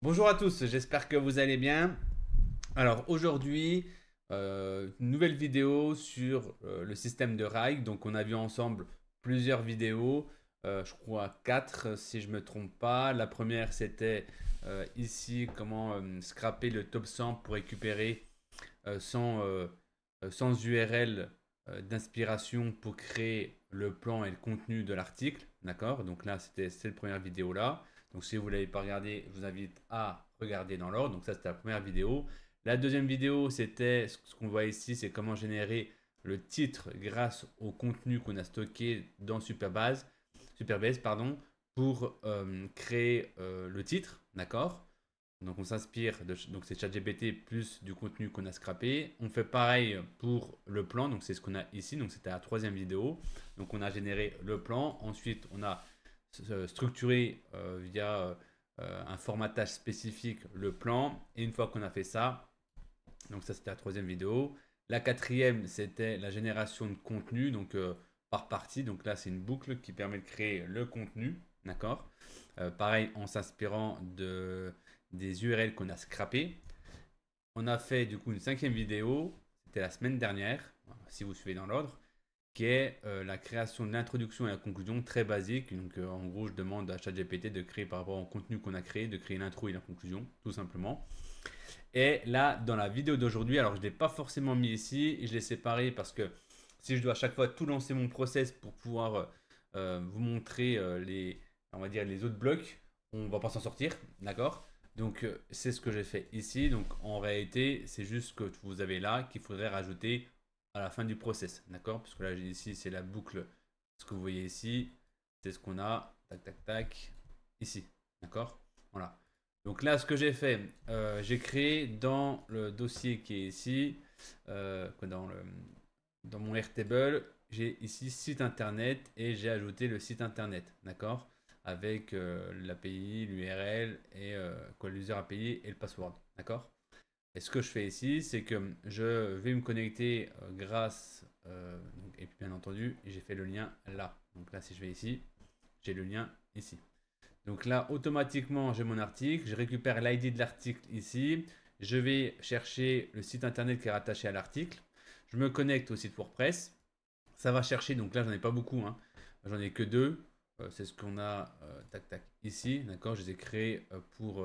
Bonjour à tous, j'espère que vous allez bien. Alors aujourd'hui, une nouvelle vidéo sur le système de RAID. Donc on a vu ensemble plusieurs vidéos, je crois 4 si je ne me trompe pas. La première c'était ici comment scraper le top 100 pour récupérer 100 URL d'inspiration pour créer le plan et le contenu de l'article. D'accord. Donc là c'était cette première vidéo là. Donc si vous ne l'avez pas regardé, je vous invite à regarder dans l'ordre. Donc ça c'était la première vidéo. La deuxième vidéo, c'était ce qu'on voit ici, c'est comment générer le titre grâce au contenu qu'on a stocké dans Superbase pardon, pour créer le titre, d'accord. Donc on s'inspire de donc c'est ChatGPT plus du contenu qu'on a scrappé. On fait pareil pour le plan, donc c'est ce qu'on a ici, donc c'était la troisième vidéo. Donc on a généré le plan, ensuite on a structuré via un formatage spécifique le plan, et une fois qu'on a fait ça, donc ça c'était la troisième vidéo. La quatrième c'était la génération de contenu, donc par partie, donc là c'est une boucle qui permet de créer le contenu, d'accord. Pareil en s'inspirant des URL qu'on a scrappées. On a fait du coup une cinquième vidéo, c'était la semaine dernière, si vous suivez dans l'ordre, qui est la création de l'introduction et la conclusion très basique. Donc en gros, je demande à ChatGPT de créer par rapport au contenu qu'on a créé, de créer l'intro et la conclusion, tout simplement. Et là, dans la vidéo d'aujourd'hui, alors je ne l'ai pas forcément mis ici, et je l'ai séparé parce que si je dois à chaque fois tout lancer mon process pour pouvoir vous montrer on va dire les autres blocs, on ne va pas s'en sortir, d'accord. Donc c'est ce que j'ai fait ici. Donc en réalité, c'est juste que vous avez là qu'il faudrait rajouter à la fin du process, d'accord. Parce que là ici c'est la boucle, ce que vous voyez ici, c'est ce qu'on a, tac tac tac, ici, d'accord. Voilà. Donc là, ce que j'ai fait, j'ai créé dans le dossier qui est ici, dans mon Airtable, j'ai ici site internet et j'ai ajouté le site internet, d'accord, avec l'API, l'URL et quoi, l'user API et le password, d'accord. Et ce que je fais ici, c'est que je vais me connecter grâce, et puis bien entendu, j'ai fait le lien là. Donc là, si je vais ici, j'ai le lien ici. Donc là, automatiquement, j'ai mon article. Je récupère l'ID de l'article ici. Je vais chercher le site internet qui est rattaché à l'article. Je me connecte au site WordPress. Ça va chercher, donc là, j'en ai pas beaucoup, hein. J'en ai que deux. C'est ce qu'on a, tac tac, ici. D'accord. Je les ai créés pour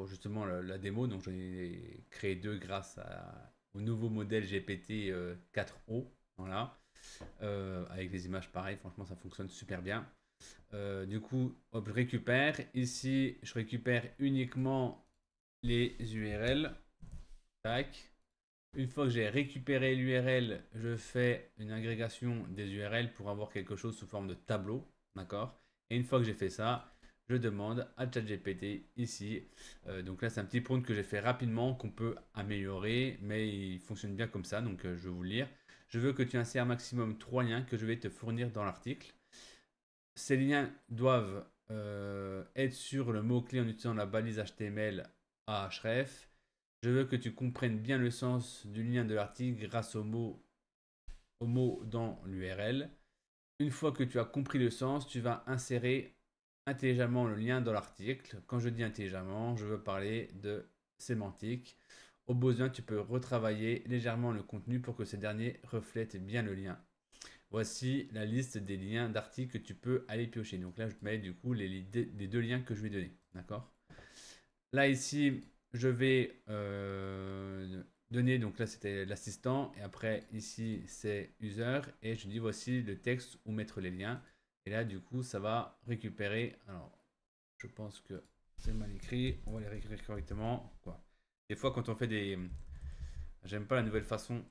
justement la démo. Donc j'en ai créé deux grâce au nouveau modèle GPT 4O. Voilà. Avec des images pareilles, franchement, ça fonctionne super bien. Du coup, hop, je récupère. Ici, je récupère uniquement les URL. Tac. Une fois que j'ai récupéré l'URL, je fais une agrégation des URL pour avoir quelque chose sous forme de tableau. D'accord. Et une fois que j'ai fait ça, je demande à ChatGPT ici. Donc là, c'est un petit prompt que j'ai fait rapidement, qu'on peut améliorer, mais il fonctionne bien comme ça. Donc je vais vous le lire. Je veux que tu insères maximum 3 liens que je vais te fournir dans l'article. Ces liens doivent être sur le mot-clé en utilisant la balise HTML à href. Je veux que tu comprennes bien le sens du lien de l'article grâce au mot dans l'URL. Une fois que tu as compris le sens, tu vas insérer intelligemment le lien dans l'article. Quand je dis intelligemment, je veux parler de sémantique. Au besoin, tu peux retravailler légèrement le contenu pour que ce dernier reflète bien le lien. Voici la liste des liens d'articles que tu peux aller piocher. Donc là, je te mets du coup les deux liens que je vais donner. D'accord. Là, ici, je vais donner, donc là, c'était l'assistant. Et après, ici, c'est user. Et je dis voici le texte où mettre les liens. Et là, du coup, ça va récupérer. Alors, je pense que c'est mal écrit. On va les réécrire correctement. Quoi. Des fois, quand on fait des. J'aime pas la nouvelle façon.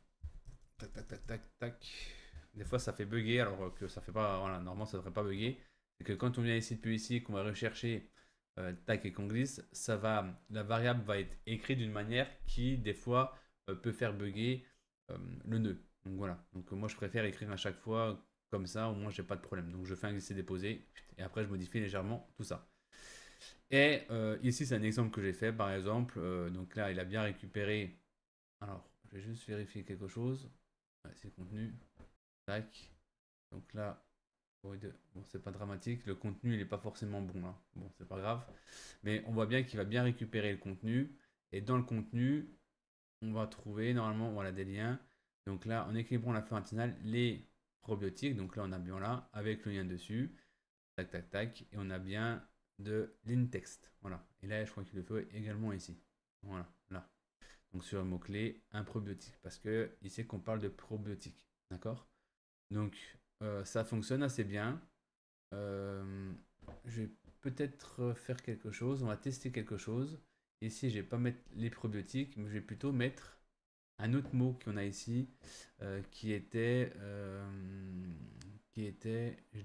Tac, tac, tac, tac, tac. Des fois, ça fait bugger alors que ça fait pas. Voilà, normalement, ça devrait pas bugger. C'est que quand on vient ici depuis ici, qu'on va rechercher tac et qu'on glisse, la variable va être écrite d'une manière qui, des fois, peut faire bugger le nœud. Donc voilà. Donc moi, je préfère écrire à chaque fois comme ça, au moins, j'ai pas de problème. Donc je fais un glisser-déposer et après, je modifie légèrement tout ça. Et ici, c'est un exemple que j'ai fait, par exemple. Donc là, il a bien récupéré. Alors, je vais juste vérifier quelque chose. Ouais, c'est le contenu. Tac. Donc là. Bon, c'est pas dramatique. Le contenu, il n'est pas forcément bon là. Bon, c'est pas grave. Mais on voit bien qu'il va bien récupérer le contenu. Et dans le contenu, on va trouver normalement voilà, des liens. Donc là, en équilibrant la flore intestinale, les probiotiques. Donc là, on a bien là, avec le lien dessus. Tac, tac, tac. Et on a bien de l'intext. Voilà. Et là, je crois qu'il le fait également ici. Voilà, là. Donc sur le mot-clé, un probiotique. Parce que il sait qu'on parle de probiotiques. D'accord. Donc ça fonctionne assez bien. Je vais peut-être faire quelque chose. On va tester quelque chose. Ici, je vais pas mettre les probiotiques, mais je vais plutôt mettre un autre mot qu'on a ici, qui était, je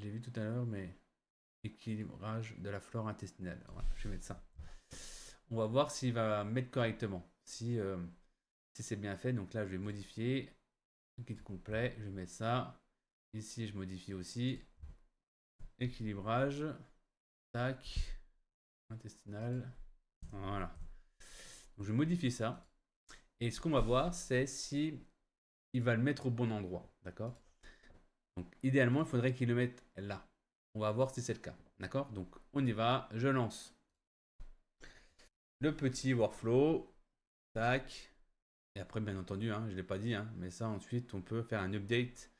l'ai vu tout à l'heure, mais équilibrage de la flore intestinale. Voilà, je vais mettre ça. On va voir s'il va mettre correctement. Si c'est bien fait, donc là, je vais modifier. Kit complet, je vais mettre ça. Ici, je modifie aussi. Équilibrage. Tac. Intestinal. Voilà. Donc, je modifie ça. Et ce qu'on va voir, c'est si il va le mettre au bon endroit. D'accord. Donc, idéalement, il faudrait qu'il le mette là. On va voir si c'est le cas. D'accord. Donc, on y va. Je lance le petit workflow. Tac. Et après, bien entendu, hein, je ne l'ai pas dit, hein, mais ça, ensuite, on peut faire un update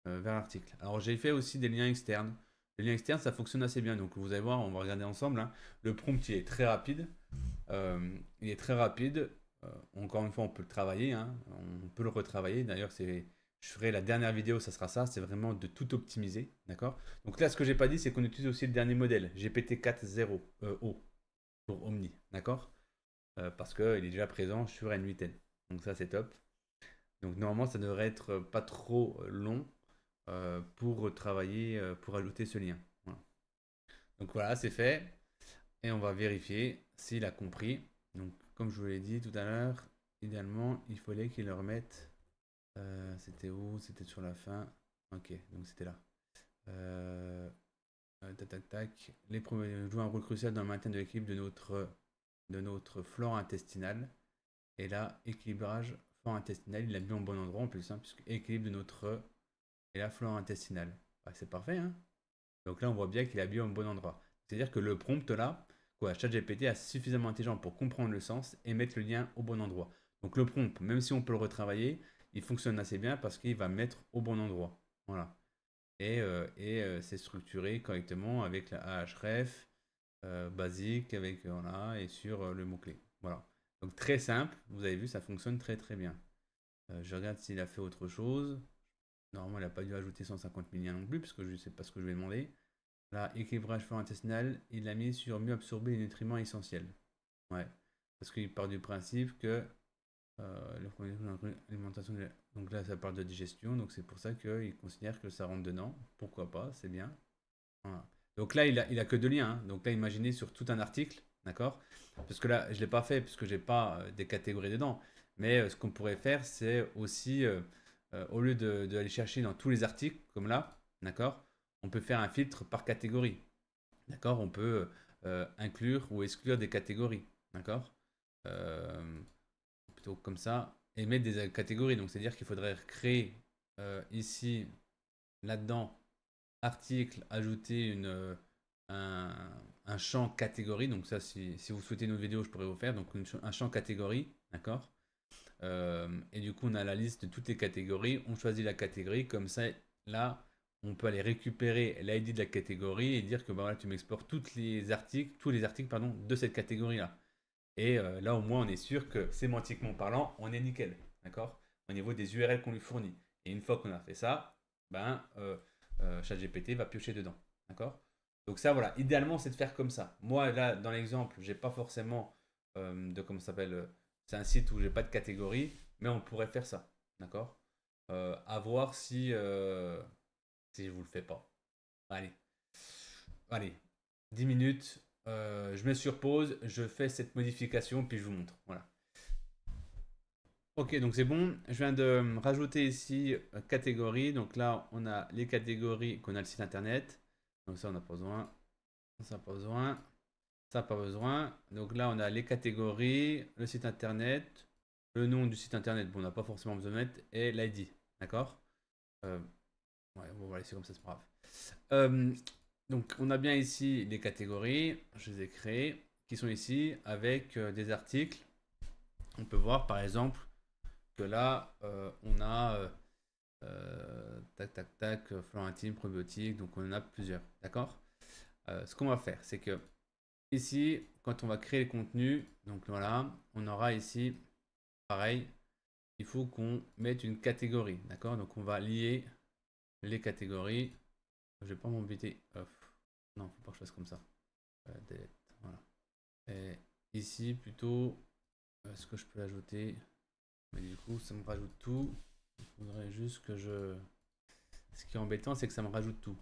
vers l'article. Alors, j'ai fait aussi des liens externes. Les liens externes, ça fonctionne assez bien. Donc, vous allez voir, on va regarder ensemble, hein. Le prompt, il est très rapide. Il est très rapide. Encore une fois, on peut le travailler, hein. On peut le retravailler. D'ailleurs, je ferai la dernière vidéo, ça sera ça. C'est vraiment de tout optimiser. D'accord. Donc là, ce que j'ai pas dit, c'est qu'on utilise aussi le dernier modèle, GPT-4.0 O pour Omni. D'accord. Parce qu'il est déjà présent sur N8N. Donc ça, c'est top. Donc normalement, ça devrait être pas trop long pour travailler, pour ajouter ce lien. Voilà. Donc voilà, c'est fait. Et on va vérifier s'il a compris. Donc comme je vous l'ai dit tout à l'heure, idéalement, il fallait qu'il le remette. C'était où? C'était sur la fin. Ok, donc c'était là. Tac, tac, tac. Les premiers jouent un rôle crucial dans le maintien de l'équilibre de notre flore intestinale. Et là, équilibrage flore intestinale, il l'a mis au bon endroit en plus, hein, puisque équilibre de notre et la flore intestinale. Bah, c'est parfait, hein. Donc là, on voit bien qu'il a bien au bon endroit. C'est-à-dire que le prompt là, quoi, ChatGPT est suffisamment intelligent pour comprendre le sens et mettre le lien au bon endroit. Donc le prompt, même si on peut le retravailler, il fonctionne assez bien parce qu'il va mettre au bon endroit. Voilà. Et c'est structuré correctement avec la Ahref basique, avec voilà, et sur le mot-clé. Voilà. Donc très simple, vous avez vu, ça fonctionne très très bien. Je regarde s'il a fait autre chose. Normalement, il n'a pas dû ajouter 150 000 liens non plus, parce que je ne sais pas ce que je lui ai demandé. Là, équilibrage flore intestinal, il l'a mis sur mieux absorber les nutriments essentiels. Ouais. Parce qu'il part du principe que l'alimentation, donc là, ça parle de digestion, donc c'est pour ça qu'il considère que ça rentre dedans. Pourquoi pas, c'est bien. Voilà. Donc là, il a que deux liens, hein. Donc là, imaginez sur tout un article, d'accord. Parce que là, je ne l'ai pas fait, parce que j'ai pas des catégories dedans. Mais ce qu'on pourrait faire, c'est aussi, au lieu d'aller chercher dans tous les articles, comme là, d'accord, on peut faire un filtre par catégorie. D'accord. On peut inclure ou exclure des catégories. D'accord. Euh, Plutôt comme ça. Et mettre des catégories. Donc, c'est-à-dire qu'il faudrait créer ici, là-dedans, article, ajouter un, un champ catégorie. Donc ça, si vous souhaitez une autre vidéo, je pourrais vous faire. Donc un champ catégorie, d'accord. Et du coup, on a la liste de toutes les catégories. On choisit la catégorie. Comme ça, là, on peut aller récupérer l'ID de la catégorie et dire que bah, voilà, tu m'exportes tous les articles pardon, de cette catégorie-là. Et là, au moins, on est sûr que sémantiquement parlant, on est nickel, d'accord, au niveau des URL qu'on lui fournit. Et une fois qu'on a fait ça, ben, ChatGPT va piocher dedans, d'accord. Donc ça, voilà, idéalement, c'est de faire comme ça. Moi, là, dans l'exemple, j'ai pas forcément de, comment ça s'appelle, c'est un site où j'ai pas de catégorie, mais on pourrait faire ça, d'accord. À voir si je vous le fais pas. Allez, allez, 10 minutes, je mets sur pause, je fais cette modification, puis je vous montre. Voilà. Ok, donc c'est bon. Je viens de rajouter ici catégorie. Donc là, on a les catégories qu'on a le site internet. Donc ça, on n'a pas besoin. Ça, pas besoin. Ça, pas besoin. Donc là, on a les catégories, le site internet, le nom du site internet. Bon, on n'a pas forcément besoin de mettre et l'ID. D'accord. Euh, Ouais, on va laisser comme ça, c'est pas grave. Euh, donc, on a bien ici les catégories, je les ai créées, qui sont ici avec des articles. On peut voir par exemple que là, on a tac, tac, tac, flore intime, probiotique, donc on en a plusieurs, d'accord. Ce qu'on va faire, c'est que ici, quand on va créer le contenu, donc voilà, on aura ici, pareil, il faut qu'on mette une catégorie, d'accord. Donc on va lier les catégories. Je vais pas m'embêter. Non, faut pas que je fasse comme ça. Delete, voilà. Et ici, plutôt, est-ce que je peux l'ajouter? Mais du coup, ça me rajoute tout. Il faudrait juste que je... Ce qui est embêtant, c'est que ça me rajoute tout.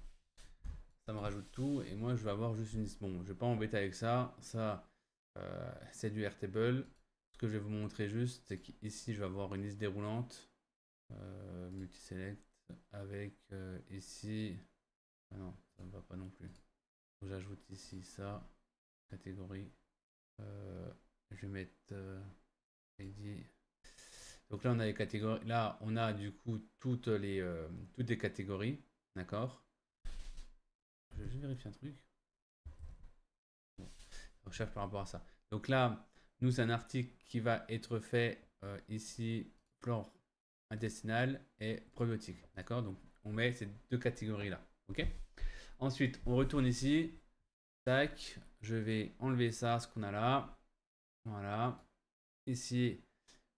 Ça me rajoute tout et moi, je vais avoir juste une liste. Bon, je vais pas m'embêter avec ça. Ça, c'est du Airtable. Ce que je vais vous montrer juste, c'est qu'ici, je vais avoir une liste déroulante. Multiselect avec ici... Ah non, ça ne va pas non plus. J'ajoute ici ça, catégorie. Je vais mettre ID. Donc là, on a les catégories. Là, on a du coup toutes les catégories. D'accord. Je vais juste vérifier un truc. Bon, je recherche par rapport à ça. Donc là, nous, c'est un article qui va être fait ici, flore intestinale et probiotique. D'accord. Donc, on met ces deux catégories-là. OK. Ensuite, on retourne ici. Tac. Je vais enlever ça, ce qu'on a là. Voilà. Ici,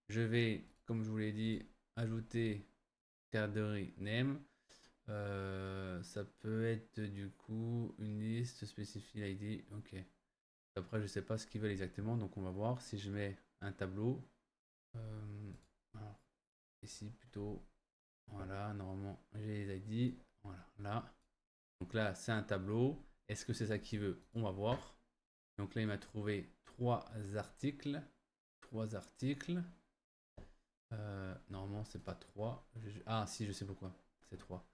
je vais, comme je vous l'ai dit, ajouter category name. Ça peut être du coup une liste spécifique ID. Ok. Après, je sais pas ce qu'ils veulent exactement, donc on va voir si je mets un tableau. Alors, ici plutôt. Voilà, normalement j'ai les ID. Voilà, là. Donc là, c'est un tableau. Est-ce que c'est ça qu'il veut? On va voir. Donc là, il m'a trouvé trois articles. Trois articles. Normalement, c'est pas 3. Ah, si, je sais pourquoi. C'est 3.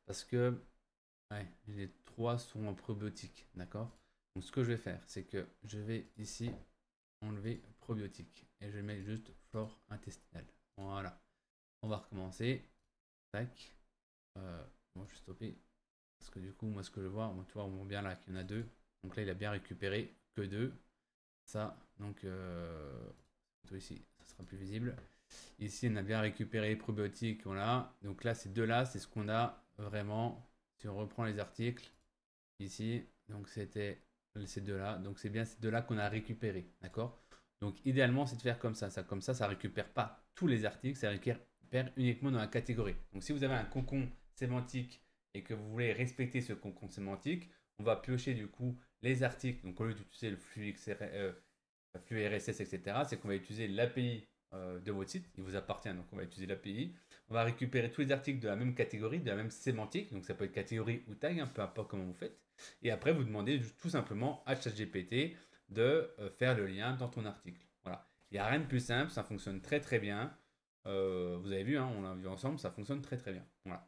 Parce que ouais, les 3 sont en probiotique. D'accord. Donc, ce que je vais faire, c'est que je vais ici enlever probiotique. Et je vais mettre juste flore intestinale. Voilà. On va recommencer. Tac. Bon, je vais stopper. Parce que du coup, moi, ce que je vois, tu vois, on voit bien là qu'il y en a deux. Donc là, il a bien récupéré que 2. Ça, donc, plutôt ici, ça sera plus visible. Ici, on a bien récupéré les probiotiques. Voilà. Donc là, ces deux-là, c'est ce qu'on a vraiment. Si on reprend les articles, ici, donc c'était ces deux-là. Donc c'est bien ces deux-là qu'on a récupérés. D'accord. Donc idéalement, c'est de faire comme ça. Comme ça récupère pas tous les articles, ça récupère uniquement dans la catégorie. Donc si vous avez un cocon sémantique et que vous voulez respecter ce cocon sémantique, on va piocher du coup les articles. Donc au lieu d'utiliser le flux RSS, etc., c'est qu'on va utiliser l'API de votre site, il vous appartient, donc on va utiliser l'API. On va récupérer tous les articles de la même catégorie, de la même sémantique, donc ça peut être catégorie ou tag, peu importe comment vous faites. Et après, vous demandez tout simplement à ChatGPT de faire le lien dans ton article. Voilà. Il n'y a rien de plus simple, ça fonctionne très très bien. Vous avez vu, hein, on l'a vu ensemble, ça fonctionne très très bien. Voilà.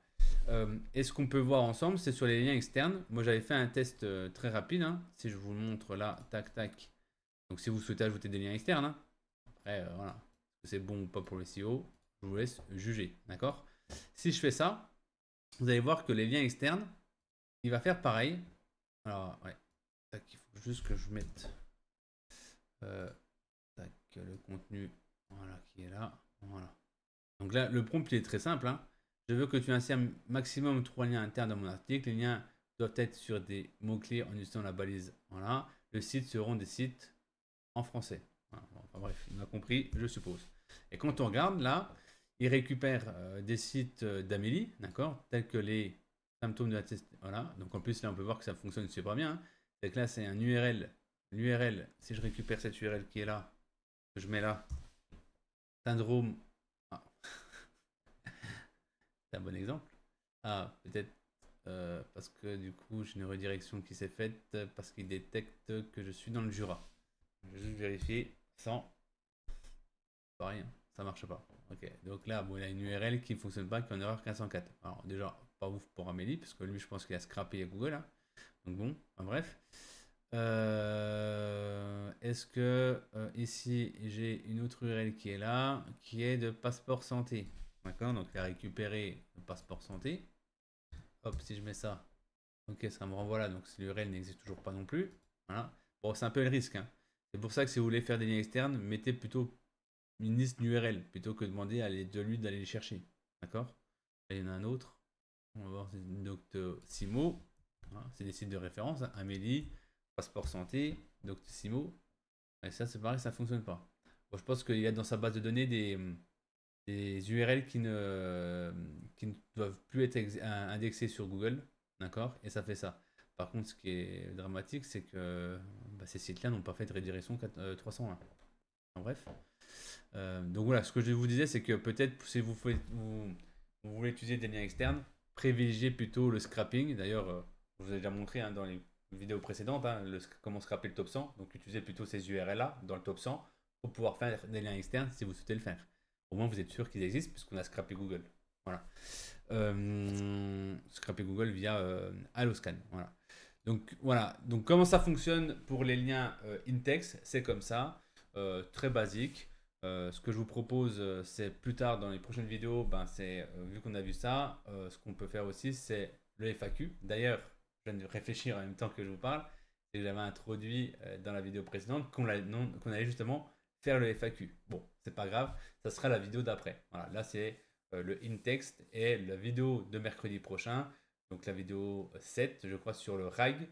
Et ce qu'on peut voir ensemble, c'est sur les liens externes. Moi, j'avais fait un test très rapide. Hein. Si je vous montre là, tac tac. Donc, si vous souhaitez ajouter des liens externes, hein, après, voilà, c'est bon ou pas pour le SEO, je vous laisse juger, d'accord. Si je fais ça, vous allez voir que les liens externes, il va faire pareil. Alors, ouais, tac, il faut juste que je mette tac, le contenu, voilà, qui est là, voilà. Donc là, le prompt, il est très simple, hein. Je veux que tu insères maximum 3 liens internes dans mon article. Les liens doivent être sur des mots-clés en utilisant la balise, voilà. Le site seront des sites en français. Voilà. Bon, enfin, bref, il m'a compris, je suppose. Et quand on regarde là, il récupère des sites d'Amélie, d'accord, tels que les symptômes de la test. Voilà. Donc en plus là, on peut voir que ça fonctionne super bien. Hein. C'est que là, c'est un URL. L'URL, si je récupère cette URL qui est là, que je mets là, syndrome. Ah. C'est un bon exemple. Ah, peut-être parce que du coup, j'ai une redirection qui s'est faite parce qu'il détecte que je suis dans le Jura. Je vais juste vérifier sans. Pareil, hein, ça marche pas. Ok, donc là, bon, il a une URL qui ne fonctionne pas, qui est en erreur 1504. Alors déjà, pas ouf pour Amélie, parce que lui, je pense qu'il a scrappé à Google. Hein. Donc bon, enfin, bref. Est-ce que ici, j'ai une autre URL qui est là, qui est de passeport santé. D'accord, donc il a récupéré le passeport santé. hop, si je mets ça, ok, ça me renvoie là, donc l'URL n'existe toujours pas non plus. Voilà. Bon, c'est un peu le risque, hein. C'est pour ça que si vous voulez faire des liens externes, mettez plutôt une liste d'URL plutôt que de demander à lui d'aller les chercher. D'accord? Il y en a un autre. On va voir, c'est Doctissimo. Voilà, c'est des sites de référence, hein. Amélie, Passeport Santé, Doctissimo. Et ça, c'est pareil, ça ne fonctionne pas. Bon, je pense qu'il y a dans sa base de données des URL qui ne doivent plus être indexés sur Google. D'accord? Et ça fait ça. Par contre, ce qui est dramatique, c'est que bah, ces sites-là n'ont pas fait de redirection 301. En bref. Donc voilà, ce que je vous disais, c'est que peut-être si vous voulez utiliser des liens externes, privilégiez plutôt le scrapping. D'ailleurs, je vous ai déjà montré, hein, dans les vidéos précédentes, hein, comment scraper le top 100. Donc utilisez plutôt ces URL-là dans le top 100 pour pouvoir faire des liens externes si vous souhaitez le faire. Au moins, vous êtes sûr qu'ils existent puisqu'on a scrappé Google. Voilà. Scraper Google via Alloscan. Voilà. Donc voilà. Donc comment ça fonctionne pour les liens in-text, c'est comme ça, très basique. Ce que je vous propose, c'est plus tard dans les prochaines vidéos, ben, c'est vu qu'on a vu ça, ce qu'on peut faire aussi, c'est le FAQ. D'ailleurs, je viens de réfléchir en même temps que je vous parle, et que j'avais introduit dans la vidéo précédente qu'on allait justement faire le FAQ. Bon, c'est pas grave, ça sera la vidéo d'après. Voilà, là c'est le in-text et la vidéo de mercredi prochain, donc la vidéo 7, je crois, sur le RAG.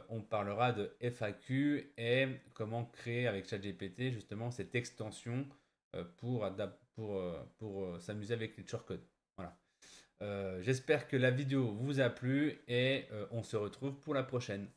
On parlera de FAQ et comment créer avec ChatGPT justement cette extension pour s'amuser avec les shortcodes. Voilà. J'espère que la vidéo vous a plu et on se retrouve pour la prochaine.